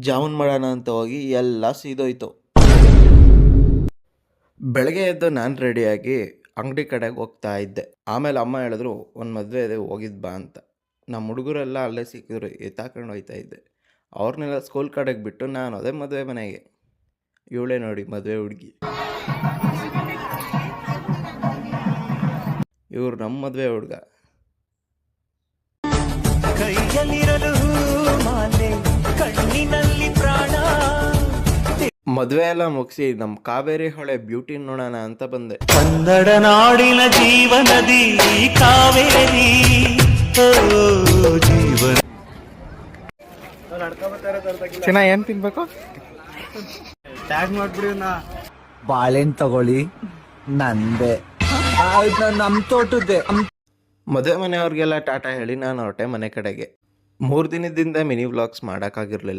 ಜಾಮೂನ್ ಮಾಡೋಣ ಅಂತ ಹೋಗಿ ಎಲ್ಲ ಸೀದೋಯ್ತು. ಬೆಳಗ್ಗೆ ಎದ್ದು ನಾನು ರೆಡಿಯಾಗಿ ಅಂಗಡಿ ಕಡೆಗೆ ಹೋಗ್ತಾ ಇದ್ದೆ. ಆಮೇಲೆ ಅಮ್ಮ ಹೇಳಿದ್ರು, ಒಂದು ಮದುವೆ ಇದೆ ಹೋಗಿದ್ದು ಬಾ ಅಂತ. ನಮ್ಮ ಹುಡುಗರೆಲ್ಲ ಅಲ್ಲೇ ಸಿಕ್ಕಿದ್ರು, ಎತ್ತಾಕೊಂಡು ಹೋಗ್ತಾ ಇದ್ದೆ. ಅವ್ರನ್ನೆಲ್ಲ ಸ್ಕೂಲ್ ಕಡೆಗೆ ಬಿಟ್ಟು ನಾನು ಅದೇ ಮದುವೆ ಮನೆಗೆ. ಇವಳೇ ನೋಡಿ ಮದುವೆ ಹುಡುಗಿ. ಇವ್ರು ನಮ್ಮ ಮದುವೆ ಹುಡುಗ. ಮದುವೆ ಎಲ್ಲ ಮುಗಿಸಿ ನಮ್ಮ ಕಾವೇರಿ ಹೊಳೆ ಬ್ಯೂಟಿ ನೋಡೋಣ ಅಂತ ಬಂದೆ. ಕನ್ನಡ ನಾಡಿನ ಜೀವನದಿ ಕಾವೇರಿ ಜೀವನ. ಚೆನ್ನಾಗಿ ಏನ್ ತಿನ್ಬೇಕು? ಟ್ಯಾಗ್ ಮಾಡ್ಬಿಡಿ. ಬಾಳೆಹಣ್ಣು ತಗೊಳ್ಳಿ, ನಂದೆ ನಮ್ ತೋಟದ್ದೆ. ಮದುವೆ ಮನೆಯವ್ರಿಗೆಲ್ಲ ಟಾಟಾ ಹೇಳಿ ನಾನು ಹೊರಟೆ ಮನೆ ಕಡೆಗೆ. 3 ದಿನದಿಂದ ಮಿನಿ ವ್ಲಾಗ್ಸ್ ಮಾಡೋಕ್ಕಾಗಿರಲಿಲ್ಲ.